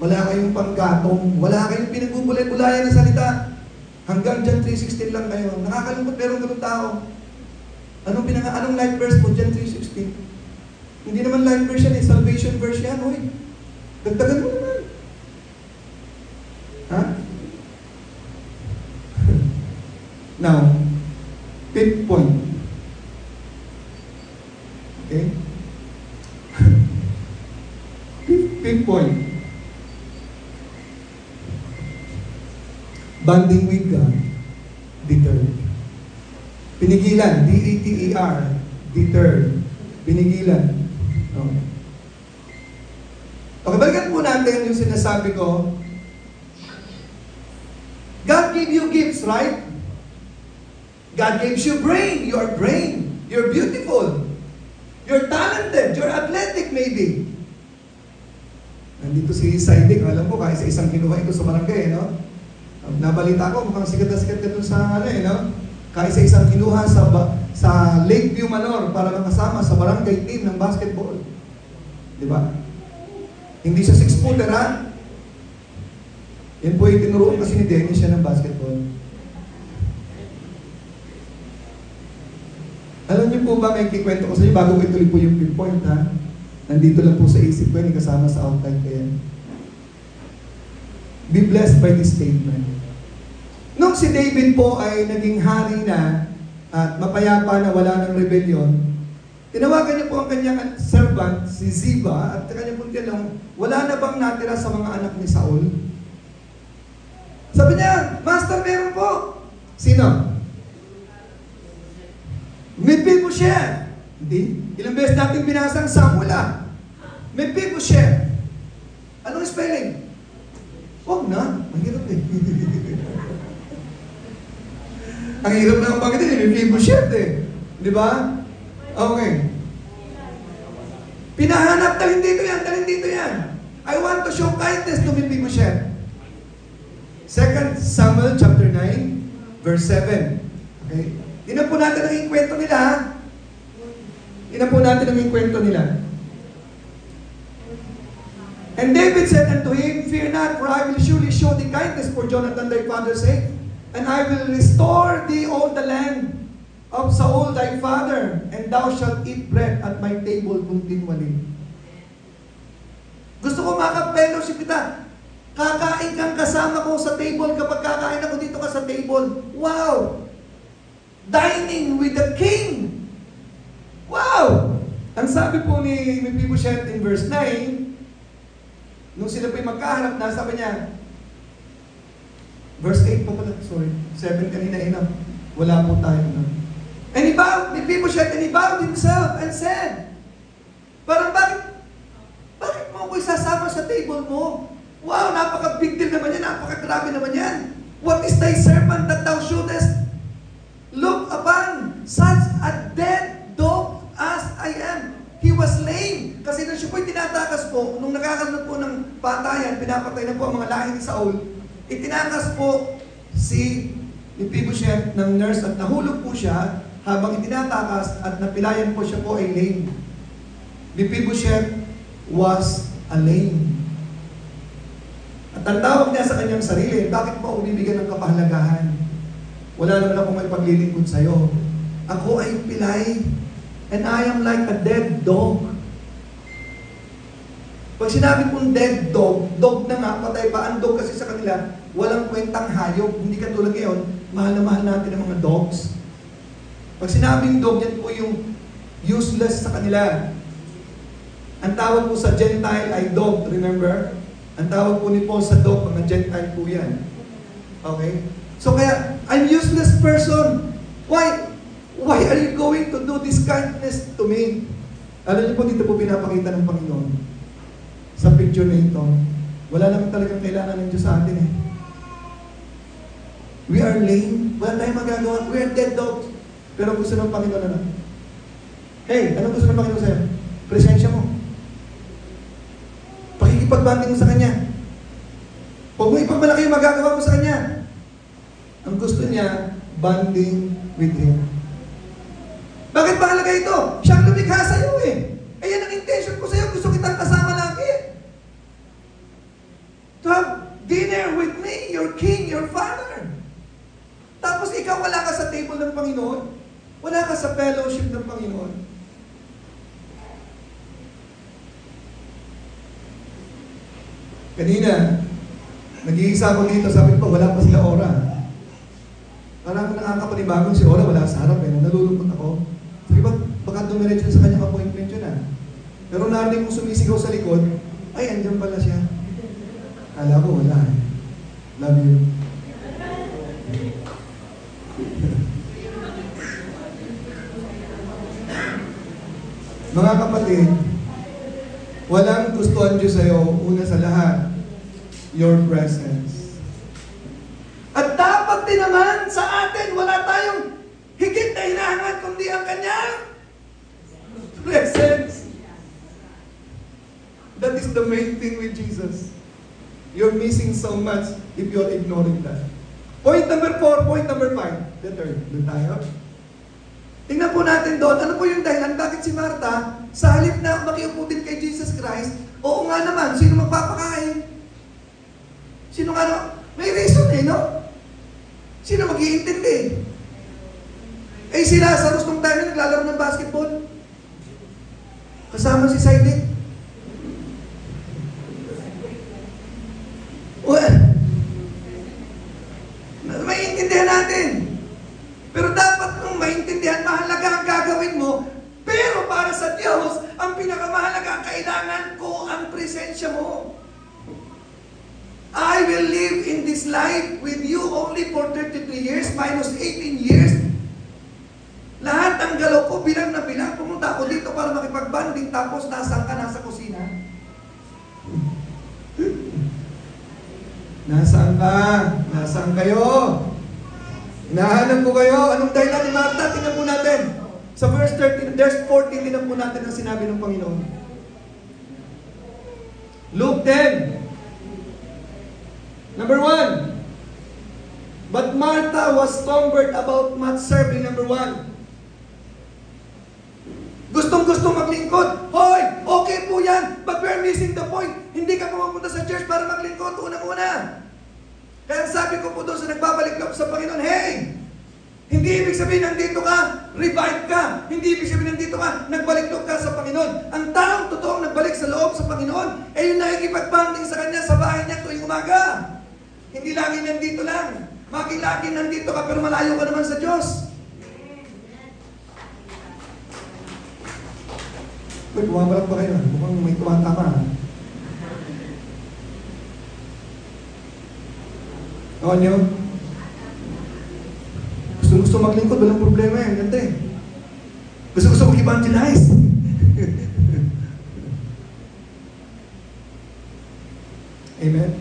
wala kayong panggatong, wala kayong pinagbubulay-bulayan na salita, hanggang John 3:16 lang kayo. Nakakalungkot merong ganun tao. Anong life verse mo? John 3:16. Hindi naman life verse yan eh. Salvation verse yan. Uy, dagdagan mo naman. Ha? Now, 5th point. Okay? 5th point. Bonding with God, deterred. Pinigilan, D-E-T-E-R, deterred. Pinigilan. Okay. Okay, balikan po natin yung sinasabi ko. God gave you gifts, right? God gives you brain. You are brain. You're beautiful. You're talented. You're athletic maybe. Nandito si Saidik. Alam ko, kahit sa isang kinuha ito sa barangay, no? Nabalita ko, mukhang sikat na sikat ka dun sa no? Kahit sa isang kinuha sa Lakeview Manor para makasama sa barangay team ng basketball. Di ba? Hindi siya 6-footer, ha? Yan po yung tinuruan kasi ni Dennis siya ng basketball. Alam niyo po ba, may kikwento ko sa inyo bago ko ituloy po yung pinpoint, ha? Nandito lang po sa isip ko, hindi kasama sa outline ko yan. Be blessed by this statement. Nung si David po ay naging hari na at mapayapa na wala ng rebellion, tinawagan niya po ang kanyang servant, si Ziba, at kanya po tinanong, wala na bang natira sa mga anak ni Saul? Sabi niya, Master, meron po. Sino? Mephibosheth. Hindi. Ilang beses natin binasang Samuel, Mephibosheth. Anong spelling? Huwag na. Mahirap eh. Ang hirap na ang pagkatin, may Mephibosheth eh. Di ba? Okay. Pinahanap, dalhin dito yan. I want to show kindness to Mephibosheth. 2 Samuel chapter 9, verse 7. Okay? Tingnan po natin ang ikwento nila, ha? Tingnan po natin ang ikwento nila. And David said unto him, Fear not, for I will surely show thee kindness for Jonathan thy father's sake, and I will restore thee all the land of Saul thy father, and thou shalt eat bread at my table continually. Gusto ko makapellowship kita. Kakain kang kasama ko sa table kapag kakain ako dito ka sa table. Wow! Dining with the king. Wow! Ang sabi po ni Mephibosheth in verse 9, nung sila po'y magkahanap na, sabi niya, verse 8 pa pala, sorry, 7 kanina enough. Wala po tayo na. And he bowed, Mephibosheth, and he bowed himself and said, parang bakit mo ako isasama sa table mo? Wow, napaka-big deal naman yan, napaka-grabe naman yan. What is thy servant that thou shouldest look upon such a dead dog as I am? He was lame. Kasi nung siya po'y tinatakas po, nung nakakaroon po ng patayan, pinapatay na po ang mga lahi ni Saul, itinakas po si Mephibosheth ng nurse at nahulog po siya habang itinatakas at napilayan po siya po ay lame. Mephibosheth was a lame. At ang tawag niya sa kanyang sarili, bakit mo ako bibigyan ng kapahalagahan? Wala naman akong may paglilingkod sa'yo. Ako ay pilay, and I am like a dead dog. Pag sinabi kong dead dog, dog na nga, patay pa. Ang dog kasi sa kanila, walang kwentang hayop. Hindi katulad ngayon, mahal na mahal natin ang mga dogs. Pag sinabing dog, yan po yung useless sa kanila. Ang tawag po sa Gentile ay dog, remember? Ang tawag po ni Paul sa dog, mga Gentile po yan. Okay? So kaya, I'm useless person. Why? Why are you going to do this kindness to me? Alam niyo po, dito po pinapakita ng Panginoon. Sa picture na ito, wala naman talagang kailangan ng Diyos sa atin eh. We are lame. Wala tayong magagawa. We are dead dogs. Pero gusto ng Panginoon na lang. Hey, anong gusto ng Panginoon sa'yo? Presensya mo. Pakikipagbanding mo sa Kanya. Huwag mo ipagmalaki yung magagawa mo sa Kanya. Ang gusto niya, banding with Him. Bakit mahalaga ito? Siyang lumikha sa'yo eh. Ayan ang intention ko sa'yo. Gusto kitang kasama lagi. To have dinner with me, your King, your Father. Tapos ikaw wala ka sa table ng Panginoon. Wala ka sa fellowship ng Panginoon. Kanina, nag-iisa ko dito, sabi ko, wala pa sila Ora. Parang nakakapanibagong si Ora, wala sa harap eh. Nalulungkot ako. Sabi ba, baka dumiretso sa kanyang appointment yun ah. Pero narinig kong sumisigaw sa likod, ay, andyan pala siya. Kala ko, wala eh. Love you. Mga kapatid, walang gustuhan Diyos sa'yo, una sa lahat, your presence. At dapat din naman sa atin, wala tayong higit na hinahangat kundi ang kanyang presence. That is the main thing with Jesus. You're missing so much if you're ignoring that. Point number 4, point number 5. The third. Doon tayo. Tingnan po natin doon, ano po yung dahilan? Bakit si Martha, sa halip na makiupo din kay Jesus Christ, oo nga naman, sino magpapakain? Sino nga no? May reason eh, no? Sino mag-iintindi? Eh si Lazarus nung time na naglalaro ng basketball. Kasama si Sidik. Well, maintindihan natin. Pero dapat nung maintindihan, mahalaga ang gagawin mo. Pero para sa Diyos, ang pinakamahalaga, kailangan ko ang presensya mo. I will live in this life with you only for 33 years, minus 18 years. Lahat ng galaw ko, bilang na bilang, pumunta ako dito para makipagbanding, tapos nasaan ka, nasa kusina. Nasaan ka? Nasaan kayo? Nahanap ko kayo. Anong dahilan ni Martha? Tingnan po natin. Sa verse 13, verse 14, tingnan po natin ang sinabi ng Panginoon. Luke 10. Number 1. But Martha was cumbered about much serving. Number 1. Gustong-gustong maglingkod. Hoy, okay po yan. But we're missing the point. Hindi ka pumunta sa church para maglingkod. Unang-una. Kaya sabi ko po doon sa nagbabalik loob sa Panginoon, hey, hindi ibig sabihin nandito ka, revive ka. Hindi ibig sabihin nandito ka, nagbalik loob ka sa Panginoon. Ang taong totoong nagbalik sa loob sa Panginoon, yung nakikipag-banding sa Kanya sa bahay niya tuwing umaga. Hindi lagi nandito lang. Lagi nandito ka pero malayo ka naman sa Diyos. Uy, bumabalak pa kayo. Mukhang may tumatama. Ako nyo? Gusto maglingkod, walang problema yan. Ganda eh. Gusto mag-evangelize. Amen?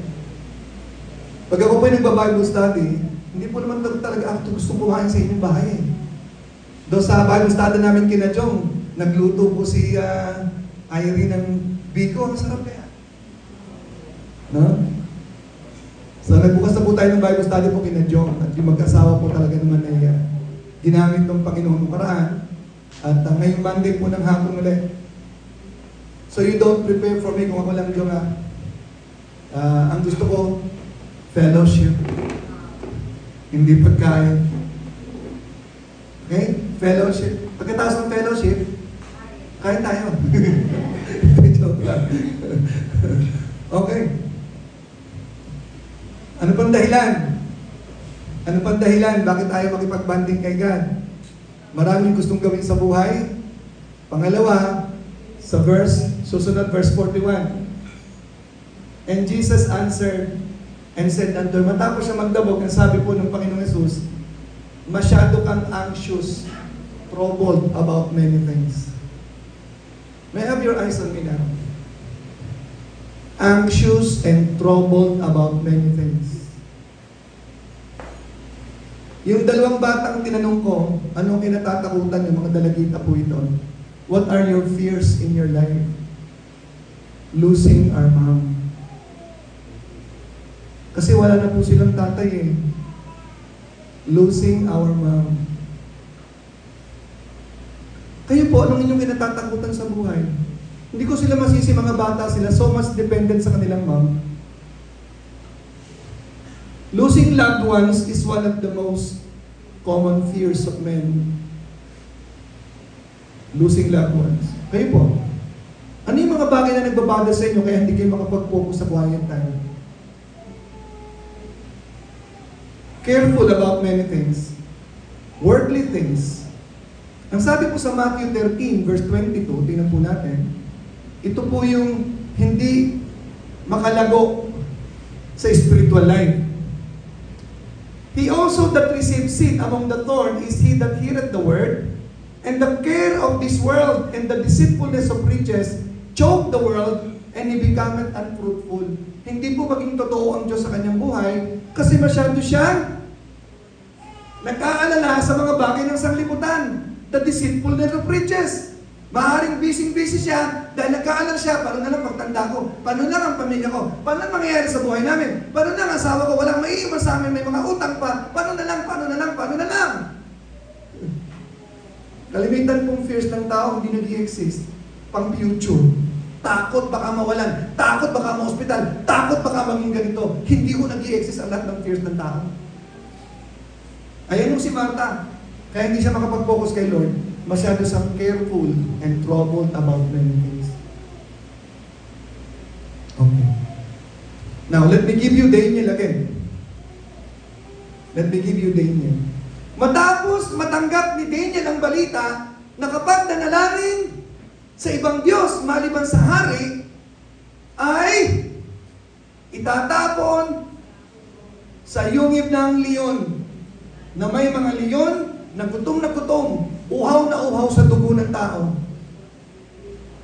Pag ako po yung nagba-Bible study, hindi po naman talaga ako gusto kumain sa inyong bahay. Doon sa Bible study namin kina Jong, nagluto po si Irene ng biko. Ang sarap kaya. No? So nagbukas na po tayo ng Bible study po kina Jong. At yung mag-asawa po talaga naman ay ginamit ng Panginoon ng karaan. At ngayong Monday po ng hapon ulit. So you don't prepare for me kung ako lang Jong ang gusto ko, fellowship. Hindi pagkain. Okay? Fellowship. Pagkatapos ng fellowship, kain tayo. Joke lang. Okay. Ano pang dahilan? Ano pang dahilan? Bakit tayo makipag-banding kay God? Maraming gustong gawin sa buhay. Pangalawa, sa susunod verse 41. And Jesus answered and said unto her, matapos siya magdabog, ang sabi po ng Panginoong Jesus, masyado kang anxious, troubled about many things. May I have your eyes on me now? Anxious and troubled about many things. Yung dalawang batang tinanong ko, anong kinatatakutan yung mga dalagita po ito? What are your fears in your life? Losing our mom. Kasi wala na po silang tatay eh. Losing our mom. Kayo po, anong inyong kinatatakutan sa buhay? Hindi ko sila masisi, mga bata sila, so much dependent sa kanilang mom. Losing loved ones is one of the most common fears of men. Losing loved ones. Kayo po, ano yung mga bagay na nagbabada sa inyo kaya hindi kayo makapag-focus sa quiet time? Careful about many things. Worldly things. Ang sabi po sa Matthew 13, verse 22, tingnan po natin, ito po yung hindi makalago sa spiritual life. He also that receives seed among the thorn is he that heareth the word, and the care of this world and the deceitfulness of riches choke the world, and he becometh unfruitful. Hindi po maging totoo ang Diyos sa kanyang buhay, kasi masyado siyang nag-aalala sa mga bagay ng sanglibutan. The deceitfulness of riches. Maaaring busy-busy siya dahil nagkaalala siya, paano na lang pagtanda ko? Paano lang ang pamilya ko? Paano lang mangyayari sa buhay namin? Paano lang ang asawa ko? Walang maiiwan sa amin, may mga utang pa. Paano na lang? Kalimitan pong fears ng tao hindi nag-i-exist. Pang future. Takot baka mawalan. Takot baka ma-hospital. Takot baka maging ganito. Hindi ko nag-i-exist ang lahat ng fears ng tao. Ayan yung si Martha. Kaya hindi siya makapag-focus kay Lord. Masyado siyang careful and troubled about many things. Okay. Now, let me give you Daniel again. Let me give you Daniel. Matapos matanggap ni Daniel ang balita na kapag nanalangin sa ibang Diyos maliban sa hari, ay itatapon sa yungib ng leon na may mga leon na gutom, uhaw na uhaw sa dugo ng tao.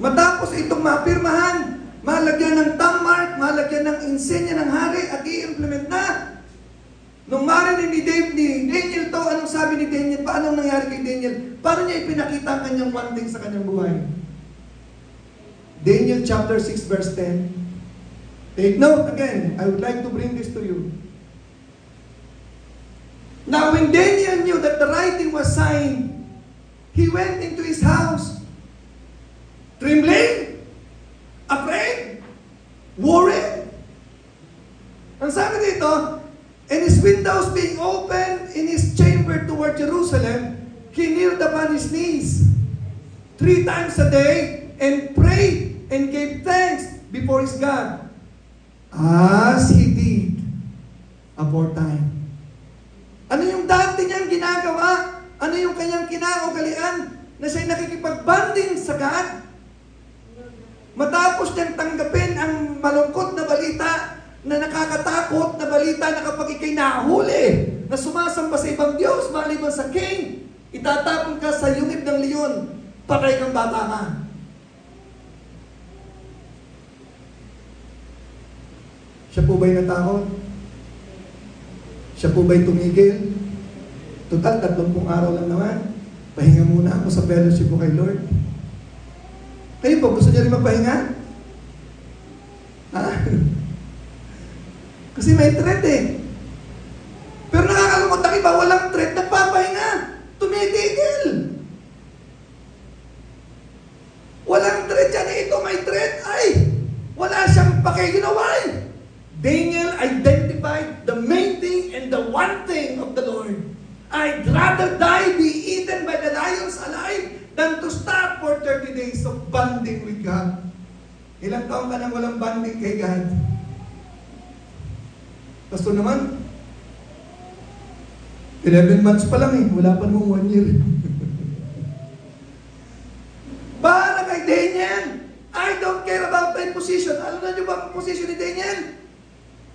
Matapos itong mapirmahan, malagyan ng thumb mark, malagyan ng insenya ng hari at i-implement na, Nung marinig ni Daniel to, anong sabi ni Daniel? Paano nangyari kay Daniel? Paano niya ipinakita ang kanyang one thing sa kanyang buhay? Daniel chapter 6 verse 10. Take note again. I would like to bring this to you. Now when Daniel knew that the writing was signed, he went into his house, trembling, afraid, worried. Ang sabi dito, and his windows being open in his chamber toward Jerusalem, he kneeled upon his knees 3 times a day and prayed and gave thanks before his God, as he did aforetime. Ano yung dati niyang ginagawa? Ano yung kanyang kinaugalian na siya'y nakikipagbanding sa God? Matapos niyang tanggapin ang malungkot na balita, na nakakatakot na balita na kapag ikay nahuli, na sumasamba sa ibang Diyos, maliban sa king, itatapon ka sa yungib ng leon, patay kang bata ka. Siya po ba'y natakot? Siya po ba'y tumigil? Total, 30 araw lang naman. Pahinga muna ako sa fellowship ko kay Lord. Kayo po, gusto niyo rin magpahinga? Ha? Kasi may threat eh. Pero nakakalungkot na iba, walang threat, nagpapahinga. Tumitigil. Walang threat yan. Ito may threat. Ay, wala siyang pake. You know why? Daniel identified the main thing and the one thing of the Lord. I'd rather die, be eaten by the lions alive, than to stop for 30 days of bonding with God. Ilang taon ka nang walang bonding kay God? Pastor naman, 11 months pa lang eh. Wala pa nung 1 year. Para kay Daniel, I don't care about my position. Alam na niyo ba ang position ni Daniel?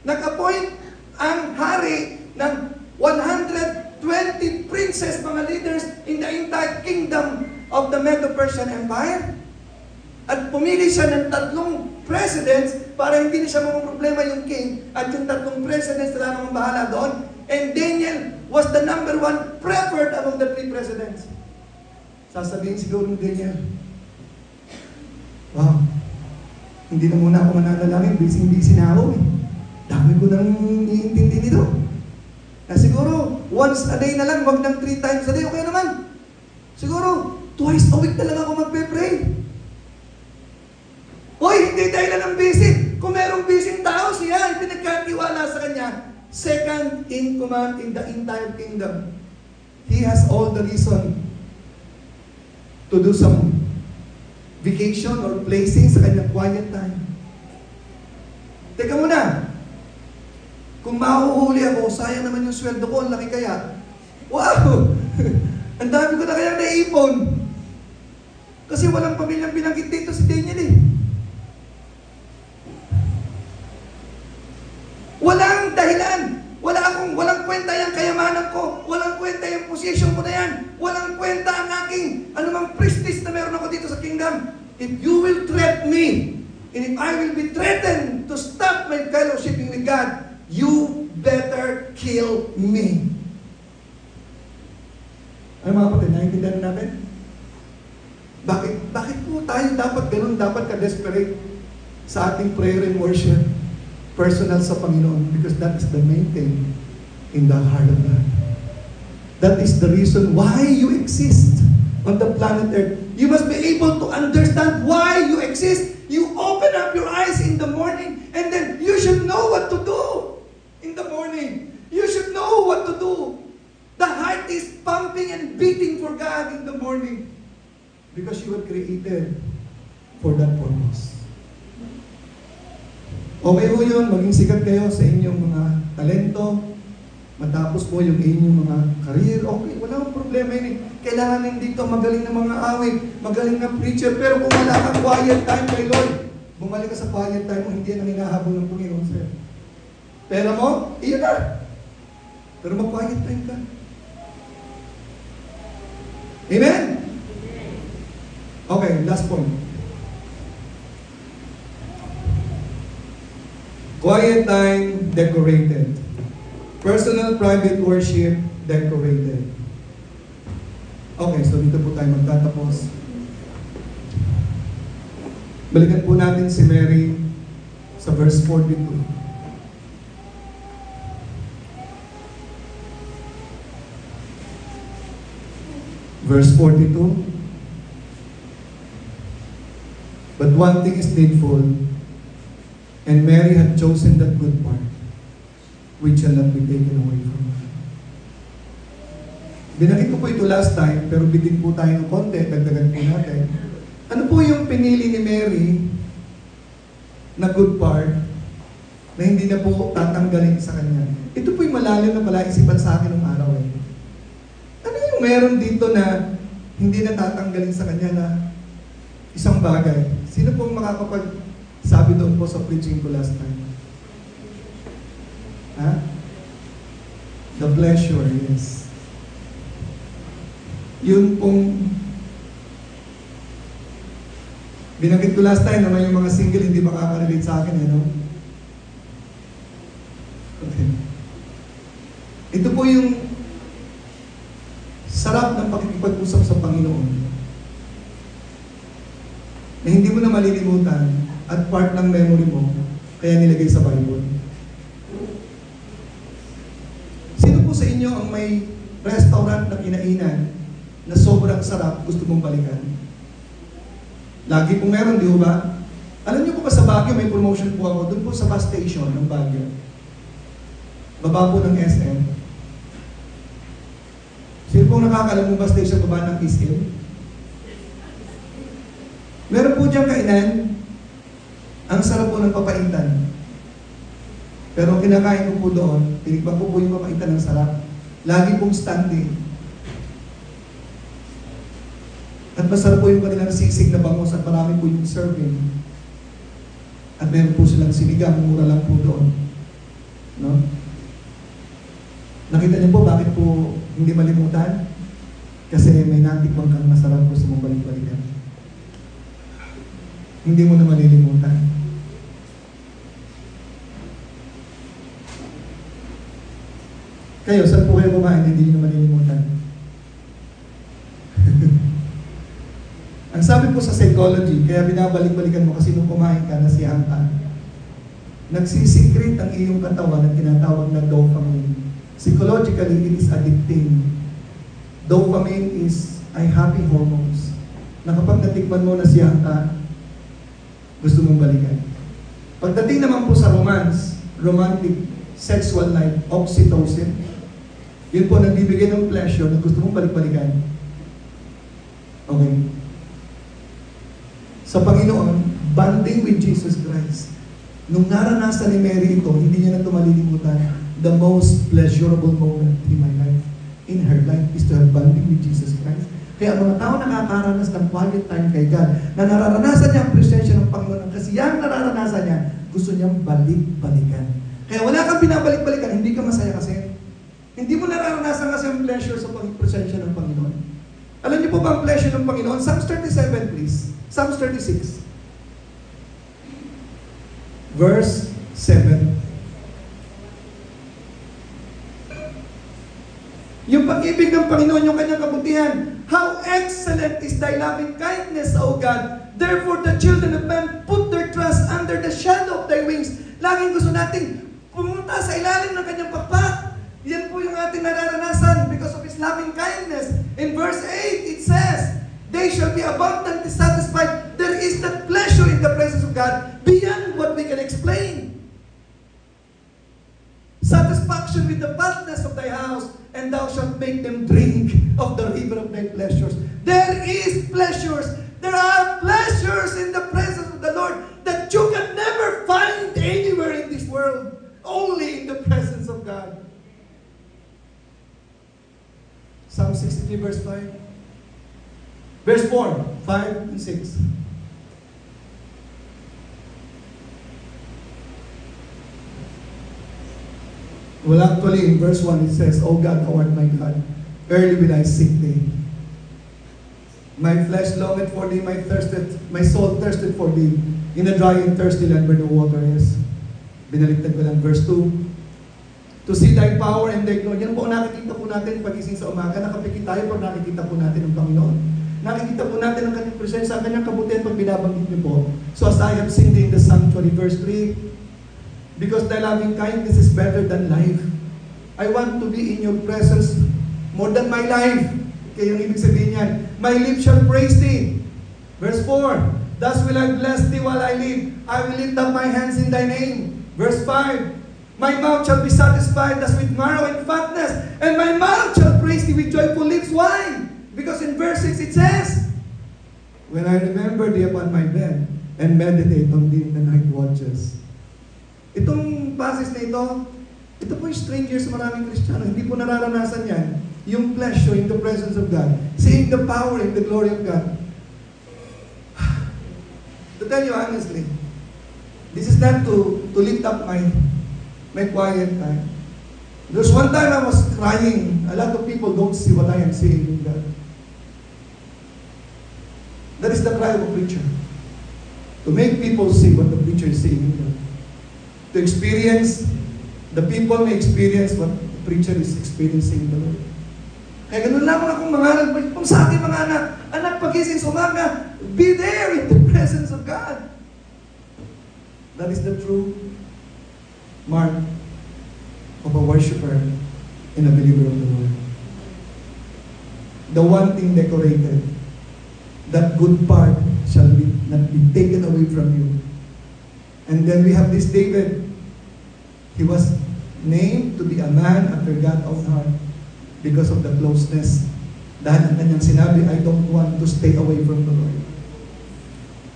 Nag-appoint ang hari ng 120 princes, mga leaders in the entire kingdom of the Medo-Persian Empire. At pumili siya ng 3 presidents para hindi na siya problema yung king at yung 3 presidents na lamang bahala doon. And Daniel was the number 1 preferred among the 3 presidents. Sasabihin siguro ng Daniel, wow, hindi na muna ako mananalangin, busy na ako eh. Dami ko nang iintindi nito. Siguro, once a day na lang, wag ng 3 times a day, okay naman. Siguro, twice a week na lang ako magpe-pray. Hoy, hindi dahil lang busy. Kung merong busy tao, siya, pinagkatiwala sa kanya, second in command in the entire kingdom. He has all the reason to do some vacation or placing sa kanyang quiet time. Teka muna, kung mahuhuli ako, sayang naman yung sweldo ko, ang laki kaya. Wow! Ang dami ko na kayang naipon. Kasi walang pamilyang binanggit dito si Daniel eh. Walang dahilan. Walang kwenta yung kayamanan ko. Walang kwenta yung position ko na yan. Walang kwenta ang aking anumang prestige na meron ako dito sa kingdom. If you will threat me, and if I will be threatened to stop my fellowshipping with God, you better kill me. Ano mga kapatid, naiintindihan natin? Bakit po tayo dapat ganun, dapat ka-desperate sa ating prayer and worship? Personal sa Panginoon, because that is the main thing in the heart of God. That is the reason why you exist on the planet Earth. You must be able to understand why you exist. You open up your eyes in the morning, and then you should know what to do in the morning. You should know what to do. The heart is pumping and beating for God in the morning, because you were created for that purpose. Okay po yun, maging sikat kayo sa inyong mga talento, matapos po yung inyong mga career, okay, wala akong problema yun. Kailangan din dito magaling na mga awit, magaling na preacher, pero kung wala kang quiet time kay Lord, bumalik ka sa quiet time mo, hindi yan ang hinahabol ng Panginoon sa'yo. Pero mo, iyon na. Pero mag-quiet time ka. Amen? Okay, last point. Quiet time decorated. Personal private worship decorated. Okay, so dito po tayo magtatapos. Balikan po natin si Mary sa verse 42. Verse 42. But one thing is needful, and Mary had chosen that good part, which shall not be taken away from her. Binanggit ko po ito last time, pero bitin po tayo ng konti, dagdagan po natin. Ano po yung pinili ni Mary na good part na hindi na po tatanggalin sa kanya? Ito po yung malalim na palaisipan sa akin ng araw eh. Ano yung meron dito na hindi na tatanggalin sa kanya na isang bagay? Sino pong makakapagsabi doon po sa preaching ko last time? Ha? The pleasure, yes. Yun pong binanggit ko last time naman yung mga single hindi makaka-relate sa akin, no? Okay. Ito po yung sarap ng pakikipag-usap sa Panginoon na hindi mo na malilimutan at part ng memory mo kaya nilagay sa Bible. Sino po sa inyo ang may restaurant na kinainan na sobrang sarap, gusto mong balikan? Lagi pong meron, di ba? Alam niyo po ba sa Baguio, may promotion po ako, doon po sa bus station ng Baguio. Baba po ng SM. Sino pong nakakalam ng bus station baba ng SM? Meron po diyang kainan, ang sarap po ng papaitan. Pero kinakain ko po doon, tinikman ko po yung papaitan ng sarap. Lagi pong standing. At masarap po yung kanilang sisig na bangos at marami po yung serving. At meron po silang sinigang, mura lang po doon. No? Nakita niyo po bakit po hindi malimutan? Kasi may natikman kang masarap, gusto mong balik-balikan. Hindi mo na malilimutan. Kayo, saan po kayo kumain na hindi nyo na malilimutan? Ang sabi po sa psychology, kaya binabalik-balikan mo kasi nung kumain ka, nasiyahan ka. Nagsisikret ang iyong katawan na tinatawag na dopamine. Psychologically, it is addicting. Dopamine is ay happy hormones na kapag natikman mo, nasiyahan ka, gusto mong balikan. Pagdating naman po sa romance, romantic, sexual life, oxytocin, yun po nagbibigay ng pleasure na gusto mong balik-balikan. Okay. Sa Panginoon, bonding with Jesus Christ. Nung naranasan ni Mary ito, hindi niya na ito malilimutan. The most pleasurable moment in my life, in her life, is to have bonding with Jesus Christ. Kaya ang mga tao nakakaranas ng quiet time kay God, na nararanasan niya ang presensya ng Panginoon, kasi yan nararanasan niya, gusto niyang balik-balikan. Kaya wala kang binabalik-balikan, hindi ka masaya kasi. Hindi mo nararanasan kasi ang pleasure sa presensya ng Panginoon. Alam niyo po ba ang pleasure ng Panginoon? Psalms 37, please. Psalms 36. Verse 7. Yung pag-ibig ng Panginoon, yung kanyang kabutihan. How excellent is thy loving kindness, O God. Therefore, the children of men put their trust under the shadow of thy wings. Laging gusto nating pumunta sa ilalim ng kanyang pakpak. Yan po yung ating nararanasan because of His loving kindness. In verse 8, it says, they shall be abundantly satisfied. There is that pleasure in the presence of God beyond what we can explain. Satisfaction with the fatness of thy house, and thou shalt make them drink of the river of thy pleasures. There is pleasures. There are pleasures in the presence of the Lord that you can never find anywhere in this world. Only in the presence of God. Psalm 63 verse 5. Verse 4, 5, and 6. Well, actually, in verse 1, it says, O God, thou art my God, early will I seek thee. My flesh longeth for thee, my soul thirsted for thee, in a dry and thirsty land where no water is. Binaliktad ko lang, verse 2. To see Thy power and Thy glory. Yan po nakikita po natin pagising sa umaga. Nakapikit tayo pag nakikita po natin ang Panginoon. Nakikita po natin ang kanyang presensya, ang kanyang kabutihan pag binabanggit niyo po. So as I have seen in the sanctuary, verse 3, because Thy loving kindness is better than life. I want to be in your presence more than my life. Kaya yung ibig sabihin yan, my lips shall praise Thee. Verse 4, thus will I bless Thee while I live. I will lift up my hands in Thy name. Verse 5, my mouth shall be satisfied as with marrow and fatness, and my mouth shall praise Thee with joyful lips. Why? Because in verse 6 it says, when I remember Thee upon my bed, and meditate on Thee in the night watches. Itong passage na ito po yung stranger sa maraming Kristiyano. Hindi po nararanasan yan. Yung pleasure in the presence of God. Seeing the power and the glory of God. To tell you honestly, this is not to lift up my quiet time. There's one time I was crying. A lot of people don't see what I am seeing in God. That is the cry of a preacher. To make people see what the preacher is seeing in God. To experience, the people may experience what the preacher is experiencing in the Lord. Kaya ganun lang akong mangaral. Kung sa akin mga anak pagising sa umaga, be there in the presence of God. That is the true mark of a worshiper and a believer of the Lord. The one thing decorated, that good part shall not be taken away from you. And then we have this David. He was named to be a man after God's own heart because of the closeness. Dahil ang kanyang sinabi, I don't want to stay away from the Lord.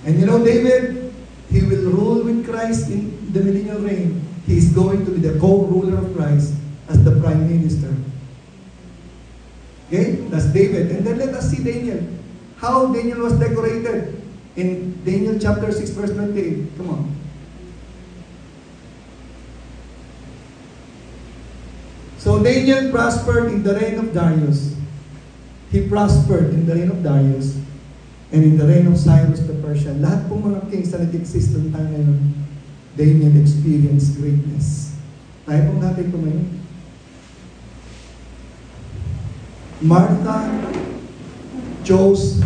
And you know, David, he will rule with Christ in the millennial reign. He is going to be the co-ruler of Christ as the prime minister. Okay? That's David. And then let us see Daniel. How Daniel was decorated in Daniel chapter 6 verse 28. Come on. So Daniel prospered in the reign of Darius. He prospered in the reign of Darius and in the reign of Cyrus the Persian. Lahat pong mga kings na nag-exist ng time ngayon, Daniel experienced greatness. Tayo pong natin tumayo. Martha chose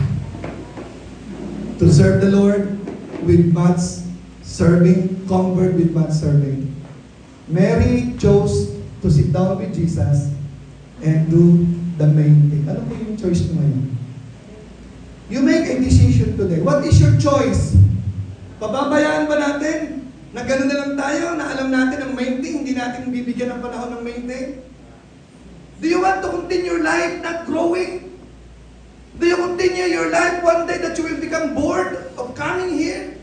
to serve the Lord with much serving, convert with much serving. Mary chose to sit down with Jesus and do the main thing. Ano po yung choice nyo ngayon? You make a decision today. What is your choice? Pababayaan ba natin na gano'n na lang tayo, na alam natin ang main thing, hindi natin bibigyan ng panahon ng main thing? Do you want to continue your life not growing? Do you continue your life one day that you will become bored of coming here?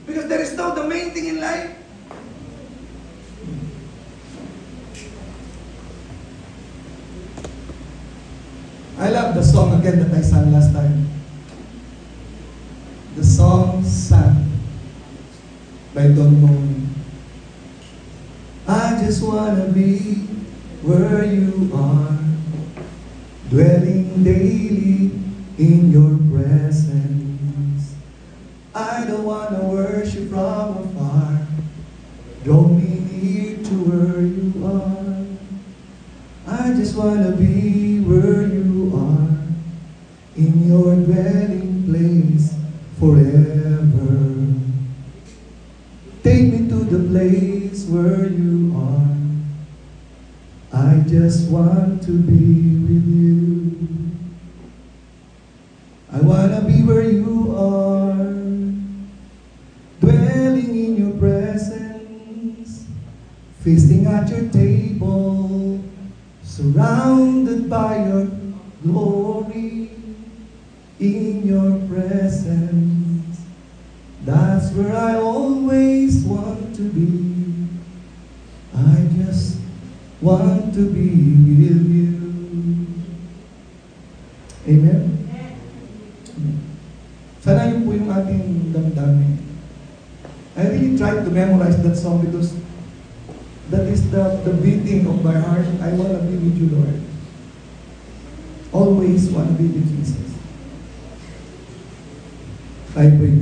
Because there is now the main thing in life. I love the song again that I sang last time. The song sang by Don Moen. I just wanna be where you are, dwelling daily in your presence. I don't wanna worship from afar, draw me near to where you are. I just wanna be where you are, in your dwelling place forever. Take me to the place where you are. I just want to be with you. I wanna be where you are, dwelling in your presence, feasting at your table, surrounded by your glory, in your presence. That's where I always want to be. I just want to be with you. Amen? Sana yun po yung ating damdamin. I really tried to memorize that song because that is the beating of my heart. I want to be with you, Lord. Always want to be with Jesus. I pray.